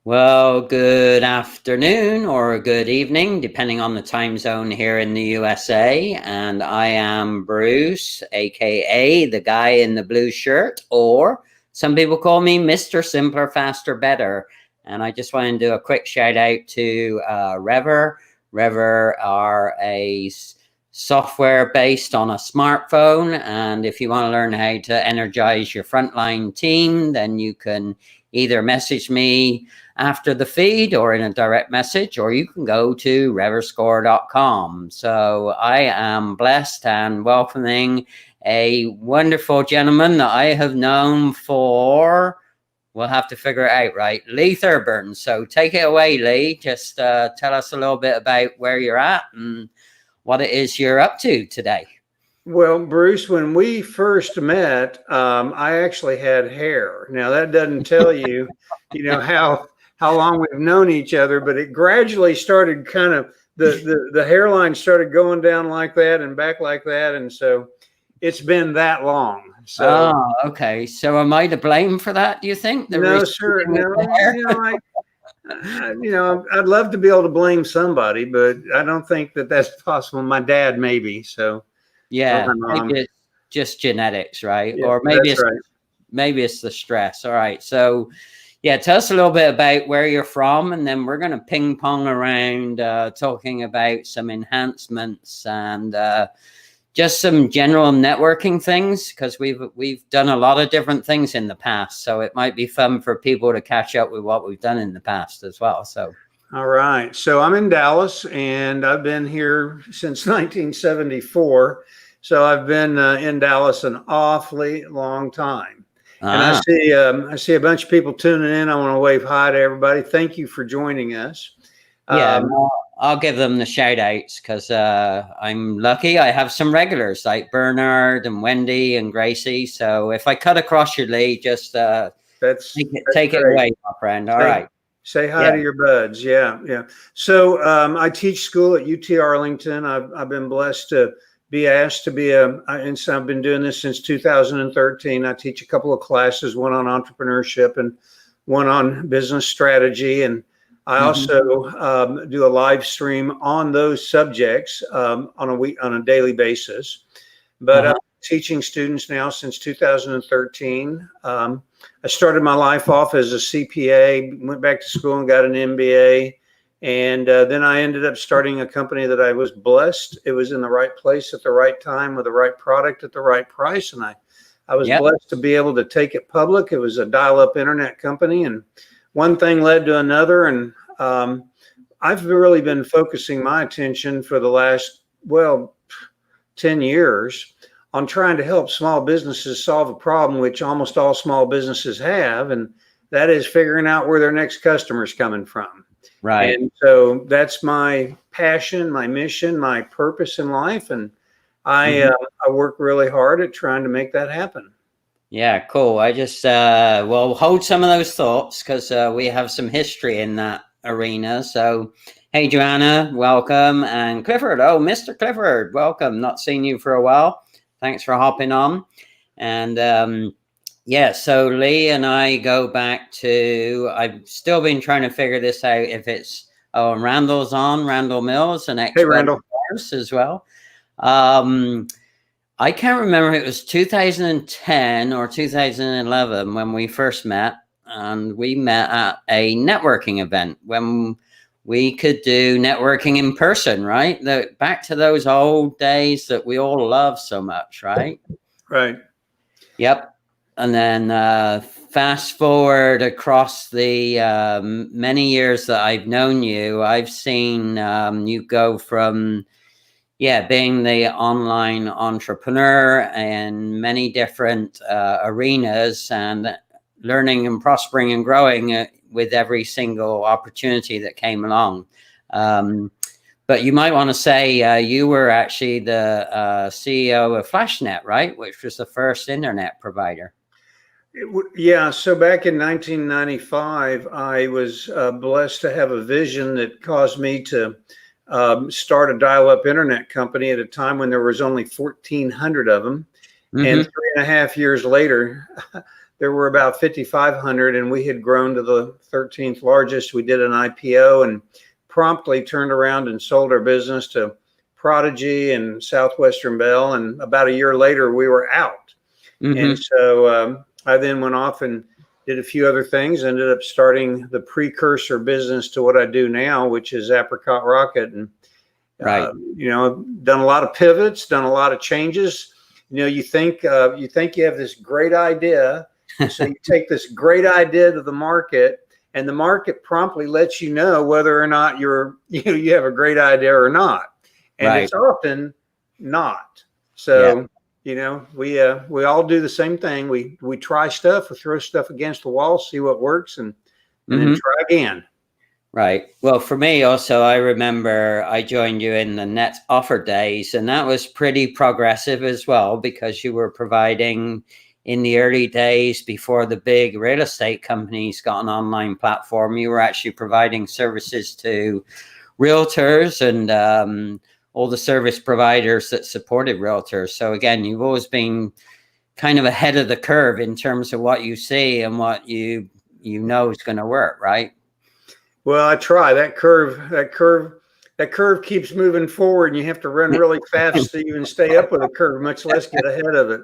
Well, good afternoon or good evening, depending on the time zone here in the USA. And I am Bruce, aka the guy in the blue shirt, or some people call me Mr. Simpler, Faster, Better. And I just want to do a quick shout out to Rever. Rever are a software based on a smartphone. And if you want to learn how to energize your frontline team, then you can either message me after the feed or in a direct message, or you can go to reverscore.com. So I am blessed and welcoming a wonderful gentleman that I have known for, we'll have to figure it out, right? Lee Thurburn. So take it away, Lee. Just tell us a little bit about where you're at and what it is you're up to today. Well, Bruce, when we first met, I actually had hair. Now that doesn't tell you, how long we've known each other, but it gradually started kind of the hairline started going down like that and back like that, and so it's been that long. So, okay. So am I to blame for that? Do you think? No, sir. No, I'd love to be able to blame somebody, but I don't think that that's possible. My dad, maybe. So. Yeah, maybe it's just genetics, right? Yeah, or maybe it's the stress. All right. So yeah, tell us a little bit about where you're from, and then we're going to ping pong around talking about some enhancements and just some general networking things, because we've done a lot of different things in the past. So it might be fun for people to catch up with what we've done in the past as well. So all right. So I'm in Dallas, and I've been here since 1974. So I've been in Dallas an awfully long time. And I see a bunch of people tuning in. I want to wave hi to everybody. Thank you for joining us. Yeah, I'll give them the shout outs because I'm lucky. I have some regulars like Bernard and Wendy and Gracie. So if I cut across your Lee, just take it away, my friend. All right. Say hi to your buds. Yeah. So I teach school at UT Arlington. I've been blessed to be asked to be and so I've been doing this since 2013. I teach a couple of classes, one on entrepreneurship and one on business strategy. And I also do a live stream on those subjects on a daily basis. But I'm teaching students now since 2013. I started my life off as a CPA, went back to school and got an MBA. And then I ended up starting a company that I was blessed. It was in the right place at the right time with the right product at the right price. And I was blessed to be able to take it public. It was a dial-up internet company, and one thing led to another. And I've really been focusing my attention for the last, 10 years on trying to help small businesses solve a problem which almost all small businesses have, and that is figuring out where their next customer is coming from. Right. And so that's my passion, my mission, my purpose in life, and I work really hard at trying to make that happen. Yeah, cool. I just hold some of those thoughts because we have some history in that arena. So hey, Joanna, welcome. And Clifford, Mr. Clifford, welcome. Not seen you for a while. Thanks for hopping on. And so Lee and I go back to, I've still been trying to figure this out if it's, and Randall Mills, an expert. Hey, Randall. As well. I can't remember if it was 2010 or 2011 when we first met, and we met at a networking event when we could do networking in person, right? Back to those old days that we all love so much, right? Right. Yep. And then fast forward across the many years that I've known you, I've seen you go from being the online entrepreneur in many different arenas and learning and prospering and growing with every single opportunity that came along. But you might want to say you were actually the CEO of FlashNet, right? Which was the first internet provider. So back in 1995, I was blessed to have a vision that caused me to start a dial-up internet company at a time when there was only 1,400 of them. And 3.5 years later, there were about 5,500, and we had grown to the 13th largest. We did an IPO and promptly turned around and sold our business to Prodigy and Southwestern Bell. And about a year later, we were out. And so I then went off and did a few other things, ended up starting the precursor business to what I do now, which is Apricot Rocket. And, you know, done a lot of pivots, done a lot of changes. You know, you think you have this great idea. So you take this great idea to the market, and the market promptly lets you know whether or not you have a great idea or not. And it's often not. So, you know, we all do the same thing. We try stuff, we throw stuff against the wall, see what works, and then try again. Right. Well, for me also, I remember I joined you in the net offer days, and that was pretty progressive as well, because you were providing, in the early days before the big real estate companies got an online platform, you were actually providing services to realtors and all the service providers that supported realtors. So again, you've always been kind of ahead of the curve in terms of what you see and what you know is going to work, right? Well, I try. That curve keeps moving forward, and you have to run really fast to even stay up with the curve, much less get ahead of it.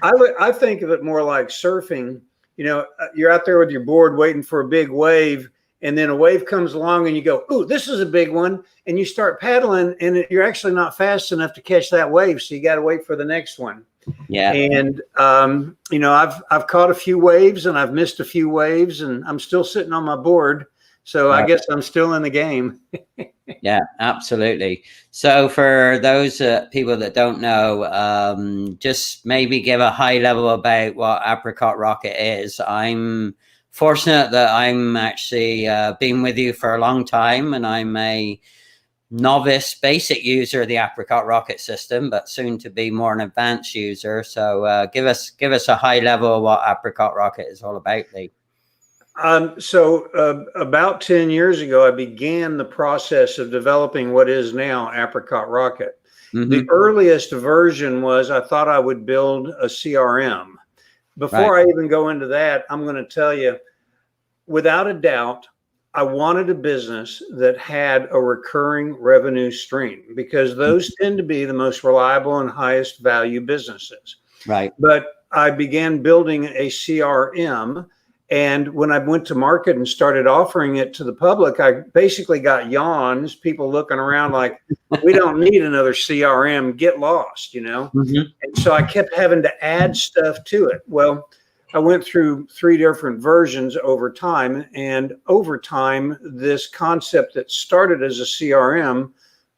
I think of it more like surfing. You know, you're out there with your board waiting for a big wave, and then a wave comes along and you go, "Ooh, this is a big one." And you start paddling, and you're actually not fast enough to catch that wave. So you got to wait for the next one. Yeah. And, you know, I've caught a few waves and I've missed a few waves, and I'm still sitting on my board. So I guess I'm still in the game. Yeah, absolutely. So for those people that don't know, just maybe give a high level about what Apricot Rocket is. I'm fortunate that I'm actually been with you for a long time, and I'm a novice basic user of the Apricot Rocket system, but soon to be more an advanced user. So give us a high level of what Apricot Rocket is all about, Lee. So about 10 years ago, I began the process of developing what is now Apricot Rocket. The earliest version was, I thought I would build a CRM. Before I even go into that, I'm going to tell you, without a doubt, I wanted a business that had a recurring revenue stream, because those tend to be the most reliable and highest value businesses. Right. But I began building a CRM. And when I went to market and started offering it to the public, I basically got yawns, people looking around like, "We don't need another CRM, get lost," you know? And so I kept having to add stuff to it. Well, I went through 3 different versions over time. And over time, this concept that started as a CRM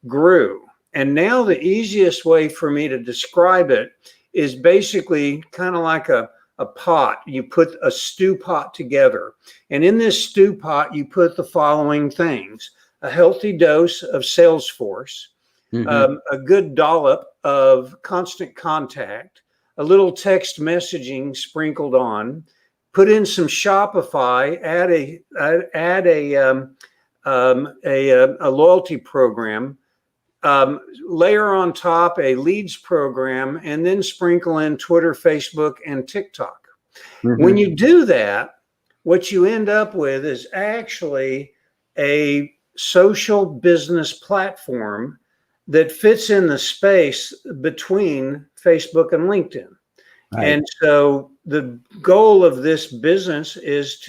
grew. And now the easiest way for me to describe it is basically kind of like a pot. You put a stew pot together, and in this stew pot, you put the following things: a healthy dose of Salesforce, a good dollop of Constant Contact, a little text messaging sprinkled on, put in some Shopify, add a loyalty program, layer on top a leads program, and then sprinkle in Twitter, Facebook, and TikTok. When you do that, what you end up with is actually a social business platform that fits in the space between Facebook and LinkedIn. And so the goal of this business is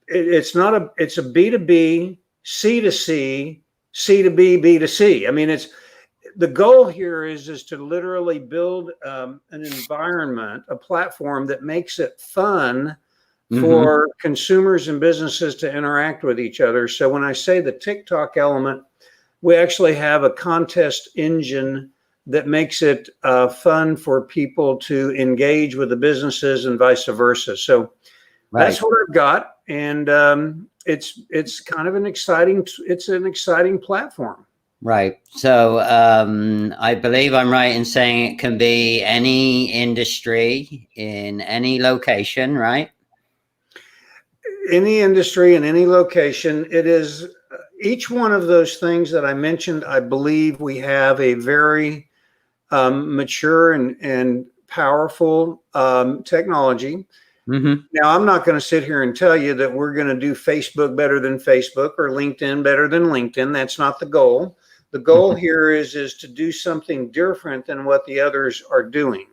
it's a B2B, C2C, C2B, B2C. I mean, the goal here is to literally build an environment, a platform that makes it fun for consumers and businesses to interact with each other. So when I say the TikTok element, we actually have a contest engine that makes it fun for people to engage with the businesses and vice versa. So that's what I've got. And it's kind of an exciting platform. Right. So I believe I'm right in saying it can be any industry in any location, right? Any industry in any location. It is each one of those things that I mentioned. I believe we have a very mature and powerful technology. Mm-hmm. Now, I'm not going to sit here and tell you that we're going to do Facebook better than Facebook or LinkedIn better than LinkedIn. That's not the goal. The goal here is to do something different than what the others are doing.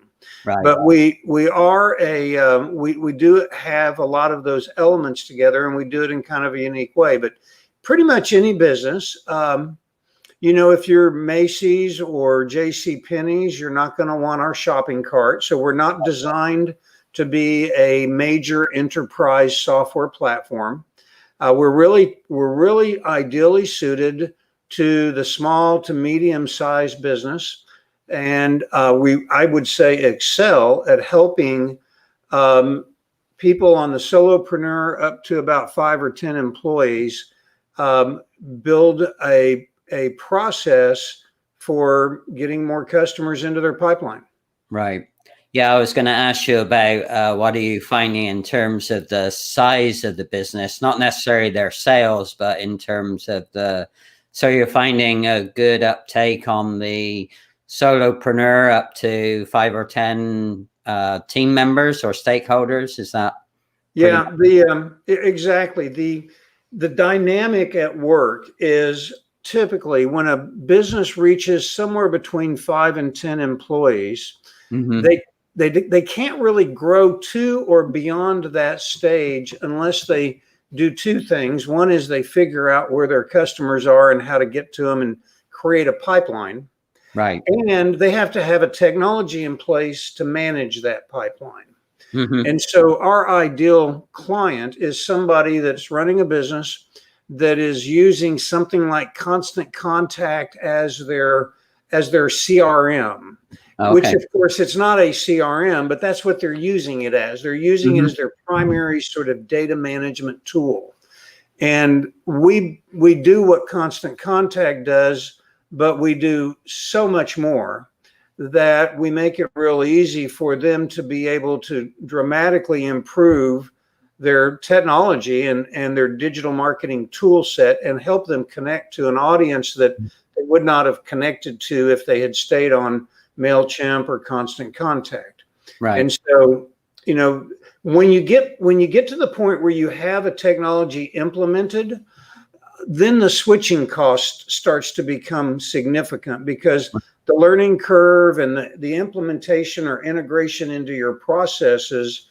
Right. But we do have a lot of those elements together, and we do it in kind of a unique way. But pretty much any business, if you're Macy's or J.C. Penney's, you're not going to want our shopping cart. So we're not designed to be a major enterprise software platform. We're really ideally suited to the small to medium-sized business, and I would say excel at helping people on the solopreneur up to about 5 or 10 employees build a process for getting more customers into their pipeline. Right. Yeah, I was going to ask you about what are you finding in terms of the size of the business, not necessarily their sales, but in terms of so you're finding a good uptake on the solopreneur up to 5 or 10 team members or stakeholders. Is that? Yeah, exactly. The dynamic at work is typically when a business reaches somewhere between 5 and 10 employees, mm-hmm. they can't really grow to or beyond that stage unless they do two things. One is they figure out where their customers are and how to get to them and create a pipeline. Right. And they have to have a technology in place to manage that pipeline. Mm-hmm. And so our ideal client is somebody that's running a business that is using something like Constant Contact as their CRM, which of course it's not a CRM, but that's what they're using it as. They're using it as their primary sort of data management tool. And we do what Constant Contact does, but we do so much more that we make it real easy for them to be able to dramatically improve their technology and their digital marketing tool set and help them connect to an audience that they would not have connected to if they had stayed on MailChimp or Constant Contact. Right. And so, when you get to the point where you have a technology implemented, then the switching cost starts to become significant because the learning curve and the implementation or integration into your processes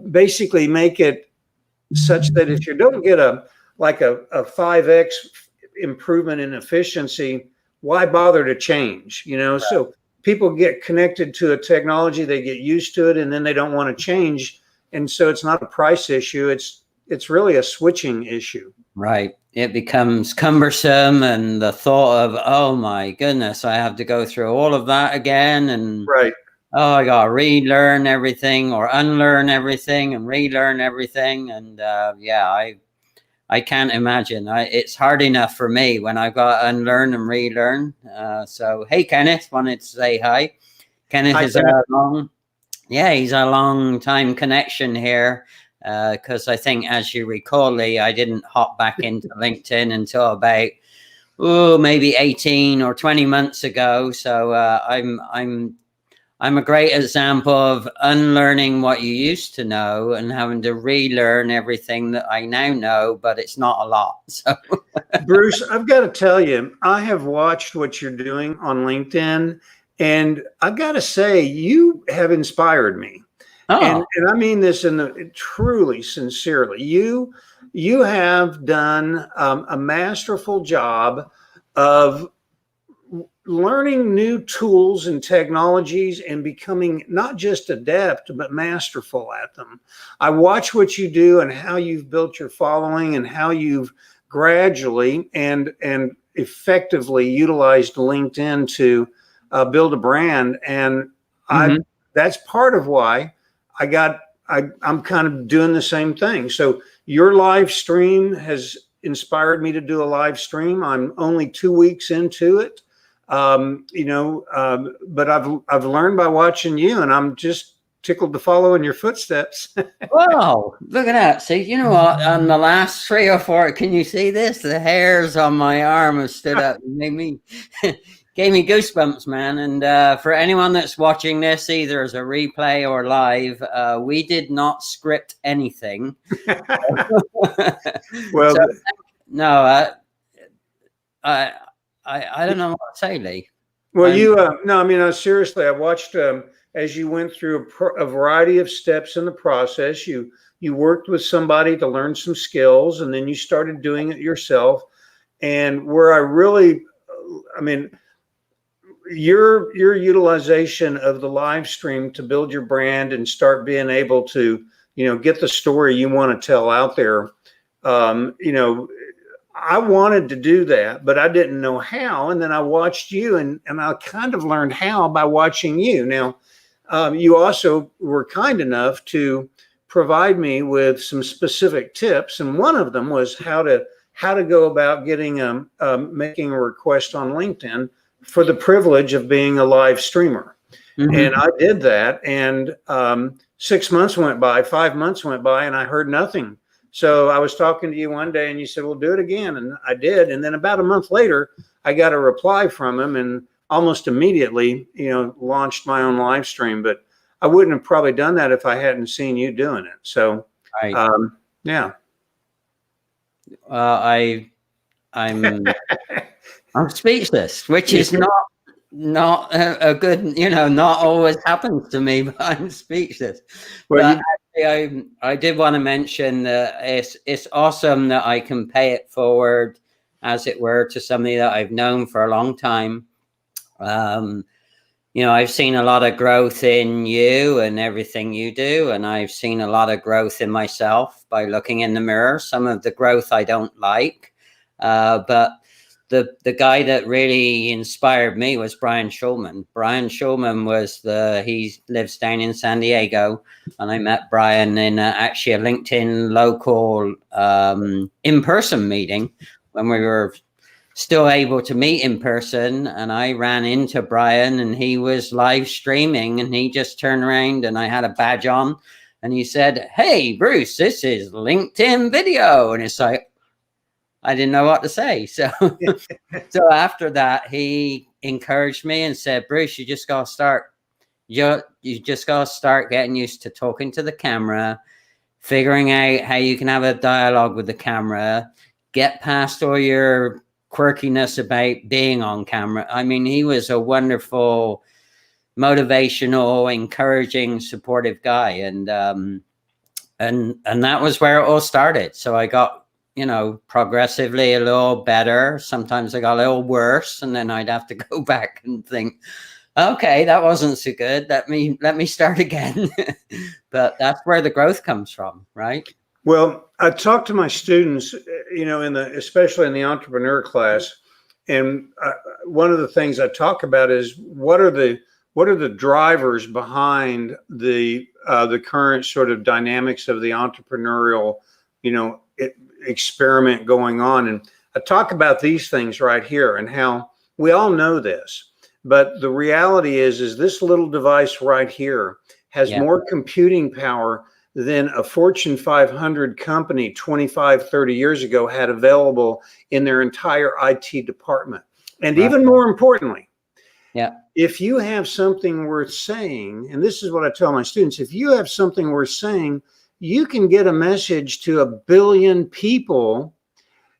basically make it such that if you don't get a 5x improvement in efficiency, why bother to change? Right. So people get connected to a technology, they get used to it, and then they don't want to change. And so it's not a price issue. It's really a switching issue. Right. It becomes cumbersome, and the thought of, oh my goodness, I have to go through all of that again. And right. Oh, I got to relearn everything or unlearn everything and relearn everything. And I can't imagine. It's hard enough for me when I've got to unlearn and relearn. So, hey, Kenneth, wanted to say hi. Kenneth is he's a long time connection here. Because I think, as you recall, Lee, I didn't hop back into LinkedIn until about maybe 18 or 20 months ago. So I'm a great example of unlearning what you used to know and having to relearn everything that I now know, but it's not a lot. So, Bruce, I've got to tell you, I have watched what you're doing on LinkedIn, and I've got to say, you have inspired me. And I mean this truly sincerely. You have done a masterful job of learning new tools and technologies and becoming not just adept, but masterful at them. I watch what you do and how you've built your following and how you've gradually and effectively utilized LinkedIn to build a brand. And that's part of why I'm kind of doing the same thing. So your live stream has inspired me to do a live stream. I'm only 2 weeks into it, but I've learned by watching you, and I'm just tickled to follow in your footsteps. Wow, look at that. See, you know what? On the last 3 or 4, can you see this? The hairs on my arm have stood up and made me, gave me goosebumps, man. And for anyone that's watching this, either as a replay or live, we did not script anything. Well, So no, I don't know what to say, Lee. well, you no, I mean, seriously, I watched as you went through a variety of steps in the process. You worked with somebody to learn some skills, and then you started doing it yourself. And where I really, I mean, your utilization of the live stream to build your brand and start being able to, get the story you want to tell out there. I wanted to do that, but I didn't know how. And then I watched you, and I kind of learned how by watching you. Now, you also were kind enough to provide me with some specific tips, and one of them was how to go about getting making a request on LinkedIn for the privilege of being a live streamer. Mm-hmm. And I did that, and 6 months went by, 5 months went by, and I heard nothing. So I was talking to you one day, and you said, well, do it again. And I did. And then about a month later, I got a reply from him, and almost immediately, launched my own live stream. But I wouldn't have probably done that if I hadn't seen you doing it. So, right. Yeah. I'm speechless, which is not a good, not always happens to me, but I'm speechless. Well, but actually, I did want to mention that it's awesome that I can pay it forward, as it were, to somebody that I've known for a long time. I've seen a lot of growth in you and everything you do, and I've seen a lot of growth in myself by looking in the mirror. Some of the growth I don't like, but the guy that really inspired me was Brian Schulman. Brian Schulman he lives down in San Diego, and I met Brian in actually a LinkedIn local in-person meeting when we were still able to meet in person. And I ran into Brian, and he was live streaming, and he just turned around, and I had a badge on, and he said, "Hey, Bruce, this is LinkedIn video." And it's like, I didn't know what to say. So after that, he encouraged me and said, "Bruce, you just got to start. You just got to start getting used to talking to the camera, figuring out how you can have a dialogue with the camera, get past all your quirkiness about being on camera." I mean, he was a wonderful, motivational, encouraging, supportive guy. And that was where it all started. So I got, progressively a little better. Sometimes I got a little worse, and then I'd have to go back and think, okay, that wasn't so good. Let me start again. But that's where the growth comes from, right? Well, I talk to my students, especially in the entrepreneur class, and one of the things I talk about is what are the drivers behind the current sort of dynamics of the entrepreneurial, experiment going on. And I talk about these things right here, and how we all know this, but the reality is this little device right here has more computing power than a Fortune 500 company 25, 30 years ago had available in their entire IT department. And even more importantly, if you have something worth saying, and this is what I tell my students, if you have something worth saying, you can get a message to 1 billion people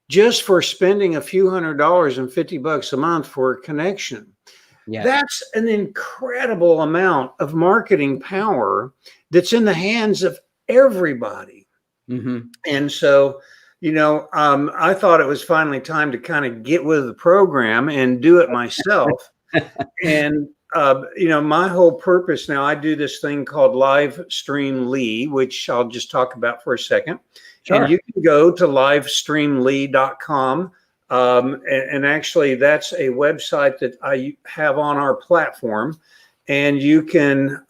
just for spending a few $100s and $50 a month for a connection. Yeah. That's an incredible amount of marketing power that's in the hands of everybody. Mm-hmm. And so, I thought it was finally time to kind of get with the program and do it myself. And my whole purpose now, I do this thing called Live Stream Lee, which I'll just talk about for a second. Sure. And you can go to livestreamlee.com. And actually, that's a website that I have on our platform. And you can,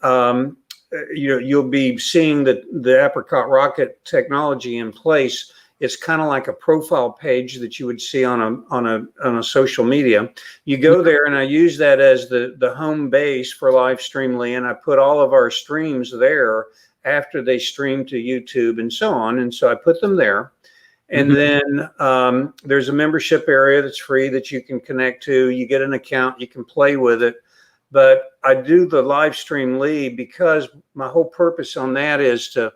you'll be seeing the Apricot Rocket technology in place. It's kind of like a profile page that you would see on a social media. You go there, and I use that as the home base for Live Stream Lee, and I put all of our streams there after they stream to YouTube and so on. And so I put them there. And then there's a membership area that's free that you can connect to. You get an account, you can play with it. But I do the live stream Lee because my whole purpose on that is to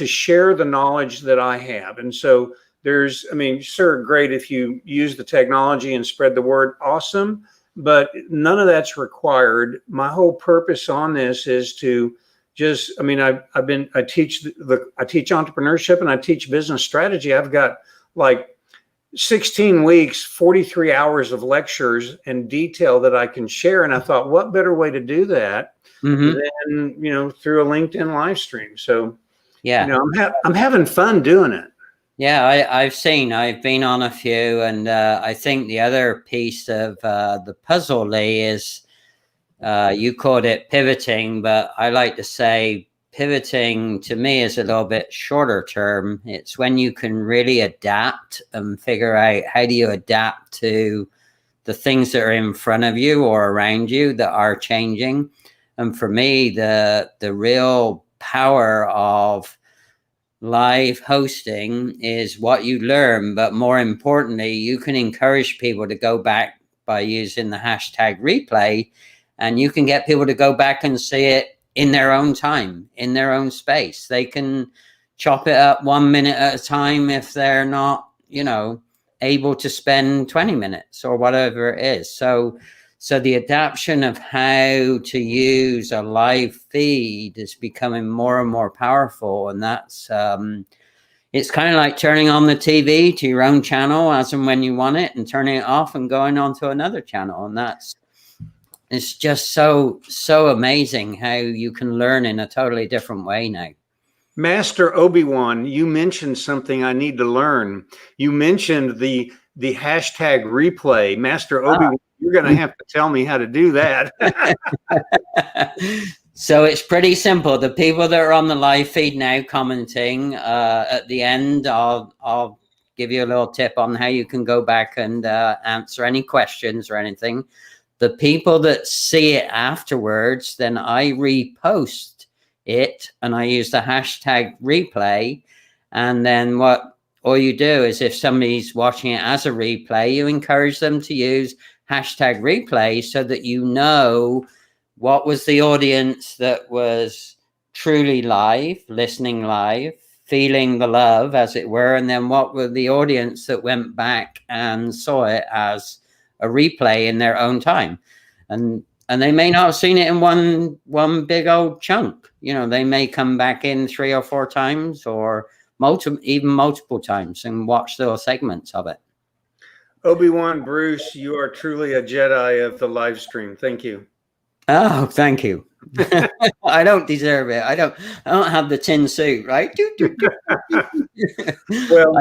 share the knowledge that I have. And so there's, I mean, sure, great if you use the technology and spread the word, awesome, but none of that's required. My whole purpose on this is to just, I mean, I teach entrepreneurship and I teach business strategy. I've got like 16 weeks, 43 hours of lectures and detail that I can share. And I thought, what better way to do that than, through a LinkedIn live stream? So, yeah, I'm having fun doing it. Yeah, I've been on a few, and I think the other piece of the puzzle, Lee, is you called it pivoting, but I like to say pivoting to me is a little bit shorter term. It's when you can really adapt and figure out how do you adapt to the things that are in front of you or around you that are changing. And for me, the real power of live hosting is what you learn, but more importantly, you can encourage people to go back by using the hashtag replay, and you can get people to go back and see it in their own time, in their own space. They can chop it up 1 minute at a time if they're not, able to spend 20 minutes or whatever it is. So the adaptation of how to use a live feed is becoming more and more powerful. And that's, it's kind of like turning on the TV to your own channel as and when you want it, and turning it off and going on to another channel. And it's just so amazing how you can learn in a totally different way now. Master Obi-Wan, you mentioned something I need to learn. You mentioned the hashtag replay. Master Obi-Wan, you're going to have to tell me how to do that. So it's pretty simple. The people that are on the live feed now commenting, at the end, I'll give you a little tip on how you can go back and answer any questions or anything. The people that see it afterwards, then I repost it and I use the hashtag replay. And then all you do is if somebody's watching it as a replay, you encourage them to use hashtag replay so that you know what was the audience that was truly live, listening live, feeling the love, as it were, and then what were the audience that went back and saw it as a replay in their own time. And they may not have seen it in one big old chunk. They may come back in 3 or 4 times or multiple times and watch those segments of it. Obi-Wan Bruce, you are truly a Jedi of the live stream. Thank you. Oh, thank you. I don't deserve it. I don't have the tin suit, right? Well,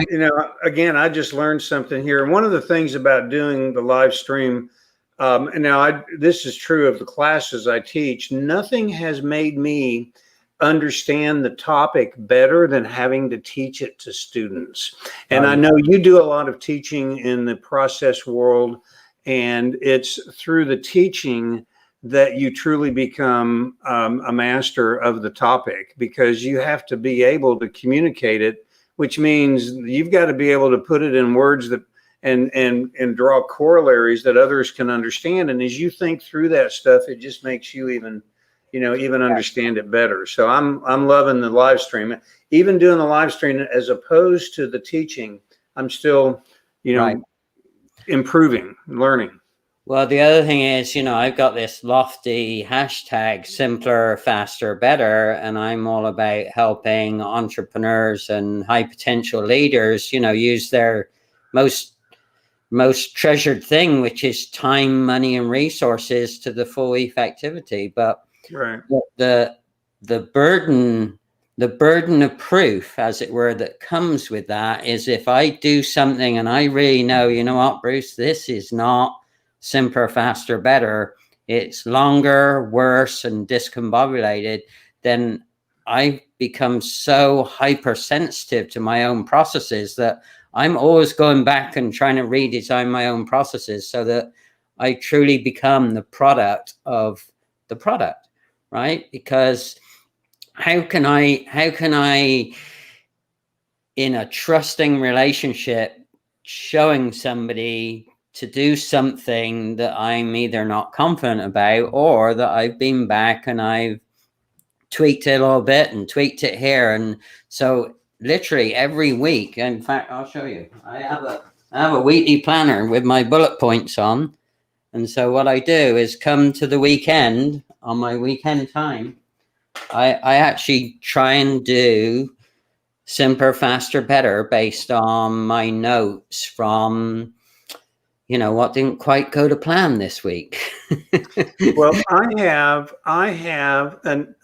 again, I just learned something here. And one of the things about doing the live stream, and now this is true of the classes I teach, nothing has made me understand the topic better than having to teach it to students. And I know you do a lot of teaching in the process world, and it's through the teaching that you truly become a master of the topic, because you have to be able to communicate it, which means you've got to be able to put it in words that and draw corollaries that others can understand. And as you think through that stuff, it just makes you even understand it better. So I'm loving the live stream. Even doing the live stream as opposed to the teaching, I'm still, improving, learning. Well, the other thing is, I've got this lofty hashtag, simpler, faster, better, and I'm all about helping entrepreneurs and high potential leaders, use their most treasured thing, which is time, money, and resources to the full effectivity. But the burden of proof, as it were, that comes with that is if I do something and I really know, what, Bruce, this is not simpler, faster, better, it's longer, worse, and discombobulated, then I become so hypersensitive to my own processes that I'm always going back and trying to redesign my own processes so that I truly become the product of the product, right? Because how can I in a trusting relationship, showing somebody to do something that I'm either not confident about, or that I've been back and I've tweaked it a little bit and tweaked it here. And so literally every week, in fact, I'll show you, I have a weekly planner with my bullet points on. And so what I do is come to the weekend, on my weekend time, I actually try and do simpler, faster, better based on my notes from, what didn't quite go to plan this week. Well, I have an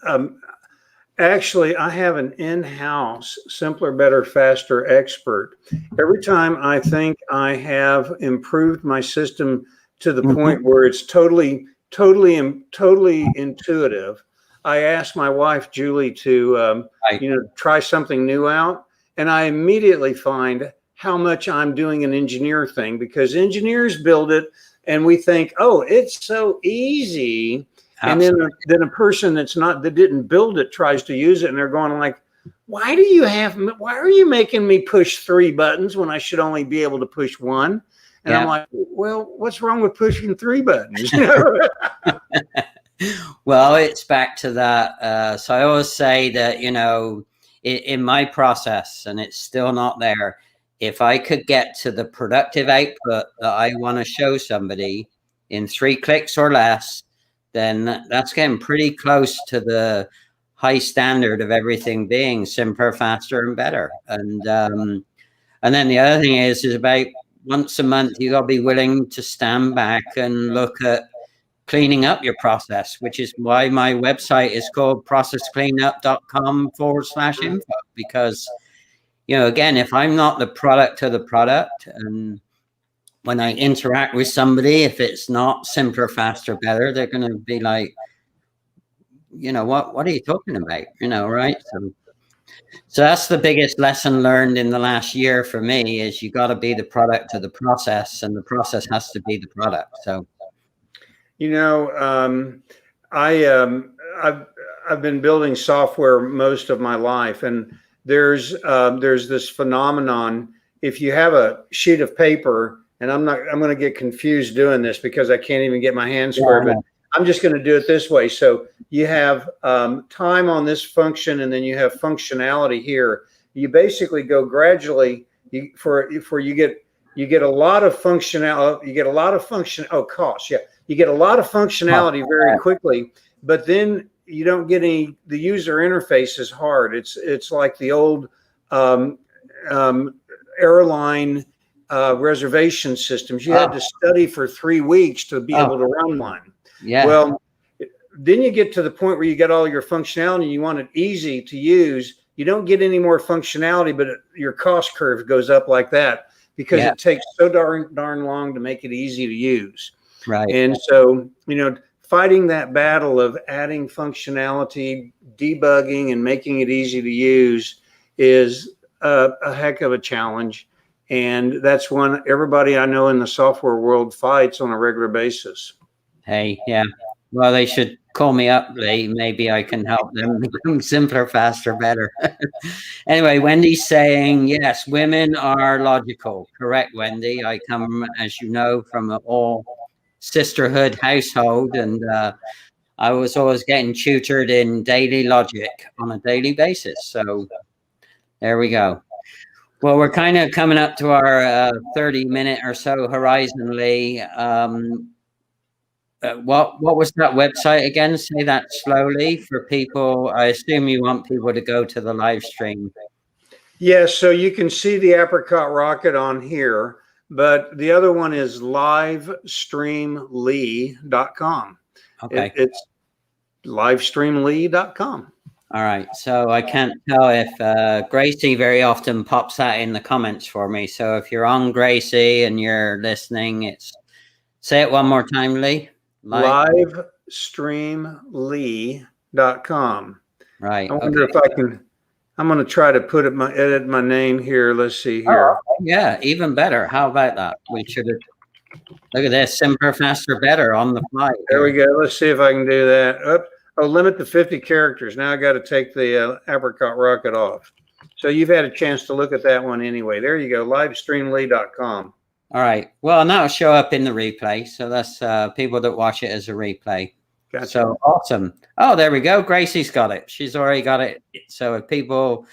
in-house simpler, better, faster expert. Every time I think I have improved my system to the point where it's totally intuitive, I ask my wife, Julie, to, try something new out. And I immediately find how much I'm doing an engineer thing, because engineers build it and we think, oh, it's so easy. Absolutely. And then a person that didn't build it tries to use it, and they're going like, why are you making me push 3 buttons when I should only be able to push 1? And I'm like, well, what's wrong with pushing 3 buttons? Well, it's back to that. So I always say that, in my process, and it's still not there, if I could get to the productive output that I want to show somebody in 3 clicks or less, then that's getting pretty close to the high standard of everything being simpler, faster, and better. And then the other thing is about once a month, you got to be willing to stand back and look at cleaning up your process, which is why my website is called processcleanup.com/info, because, again, if I'm not the product of the product, and when I interact with somebody, if it's not simpler, faster, better, they're going to be like, what are you talking about? Right? So that's the biggest lesson learned in the last year for me, is you got to be the product of the process, and the process has to be the product. So, I've been building software most of my life, and there's this phenomenon. If you have a sheet of paper, and I'm going to get confused doing this because I can't even get my hands for it, but I'm just going to do it this way. So you have time on this function, and then you have functionality here. You basically go gradually. You get a lot of functionality. You get a lot of cost. Yeah, you get a lot of functionality very quickly, but then you don't get any. The user interface is hard. It's like the old airline reservation systems. You had to study for 3 weeks to be able to run one. Yeah. Well, then you get to the point where you get all your functionality and you want it easy to use. You don't get any more functionality, but your cost curve goes up like that, because it takes so darn long to make it easy to use. Right. And so, fighting that battle of adding functionality, debugging, and making it easy to use is a heck of a challenge. And that's one everybody I know in the software world fights on a regular basis. Hey, yeah. Well, they should call me up, Lee. Maybe I can help them become simpler, faster, better. Anyway, Wendy's saying, yes, women are logical. Correct, Wendy. I come, as you know, from an all sisterhood household, and I was always getting tutored in daily logic on a daily basis. So there we go. Well, we're kind of coming up to our 30-minute or so horizon, Lee. What was that website again? Say that slowly for people. I assume you want people to go to the live stream. Yes, so you can see the Apricot Rocket on here, but the other one is livestreamlee.com. Okay. It's livestreamlee.com. All right. So I can't tell if Gracie very often pops that in the comments for me. So if you're on, Gracie, and you're listening, say it one more time, Lee. Livestreamlee.com. Right. I wonder if I can. I'm going to try to edit my name here. Let's see here. Oh, yeah, even better. How about that? We should have. Look at this, simpler, faster, better on the fly. There we go. Let's see if I can do that. Limit to 50 characters. Now I got to take the Apricot Rocket off. So you've had a chance to look at that one anyway. There you go, livestreamlee.com. All right. Well, and that'll show up in the replay. So that's people that watch it as a replay. Gotcha. So awesome. Oh, there we go. Gracie's got it. She's already got it. So if people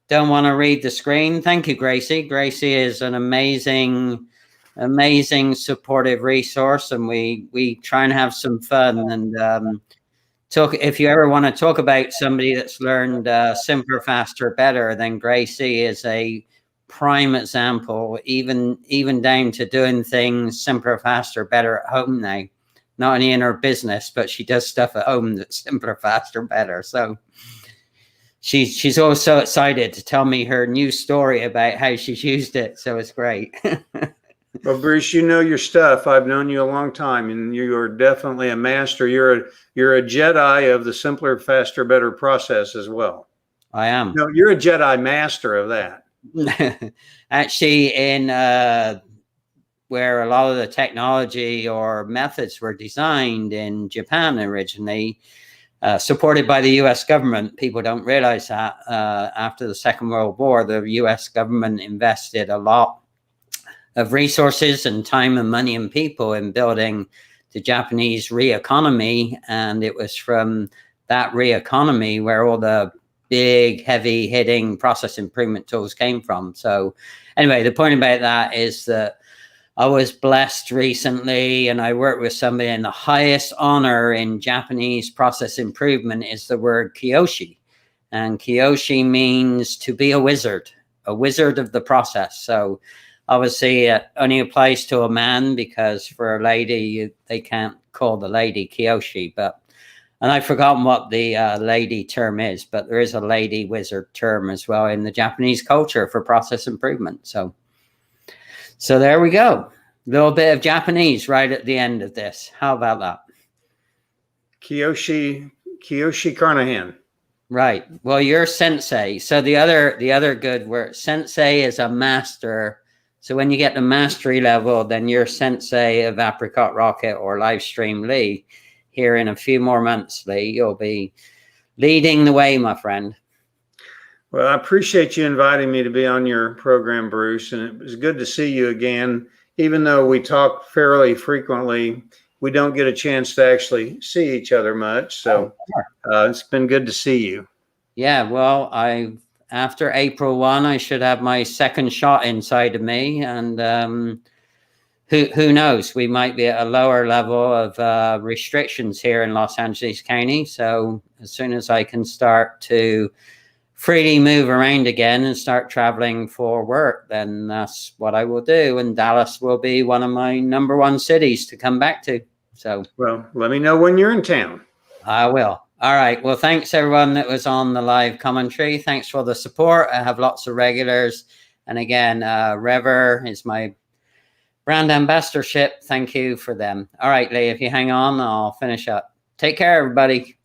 don't want to read the screen, thank you, Gracie. Gracie is an amazing supportive resource, and we try and have some fun and talk. If you ever want to talk about somebody that's learned simpler, faster, better, then Gracie is a prime example, even down to doing things simpler, faster, better at home now. Not only in her business, but she does stuff at home that's simpler, faster, better. So she's always so excited to tell me her new story about how she's used it. So it's great. Well, Bruce, you know your stuff. I've known you a long time, and you are definitely a master. You're a Jedi of the simpler, faster, better process as well. I am. No, you're a Jedi master of that. Actually, in where a lot of the technology or methods were designed in Japan originally, supported by the US government. People don't realize that after the Second World War, the US government invested a lot of resources and time and money and people in building the Japanese re-economy. And it was from that re-economy where all the big, heavy hitting process improvement tools came from. So anyway, the point about that is that I was blessed recently, and I worked with somebody, and the highest honor in Japanese process improvement is the word kiyoshi. And kiyoshi means to be a wizard of the process. So obviously it only applies to a man, because for a lady, they can't call the lady kiyoshi. And I've forgotten what the lady term is, but there is a lady wizard term as well in the Japanese culture for process improvement. So there we go. A little bit of Japanese right at the end of this. How about that? Kiyoshi Carnahan. Right. Well, you're sensei. So the other good word, sensei is a master. So when you get the mastery level, then you're sensei of Apricot Rocket or Livestream Lee. Here in a few more months, Lee, you'll be leading the way, my friend. Well, I appreciate you inviting me to be on your program, Bruce, and it was good to see you again. Even though we talk fairly frequently, we don't get a chance to actually see each other much. So it's been good to see you. Yeah, well, after April 1, I should have my second shot inside of me. And who knows? We might be at a lower level of restrictions here in Los Angeles County. So as soon as I can start to freely move around again and start traveling for work, then that's what I will do. And Dallas will be one of my #1 cities to come back to. So, well, let me know when you're in town. I will. All right. Well, thanks everyone that was on the live commentary. Thanks for the support. I have lots of regulars. And again, Rever is my brand ambassadorship. Thank you for them. All right, Lee, if you hang on, I'll finish up. Take care, everybody.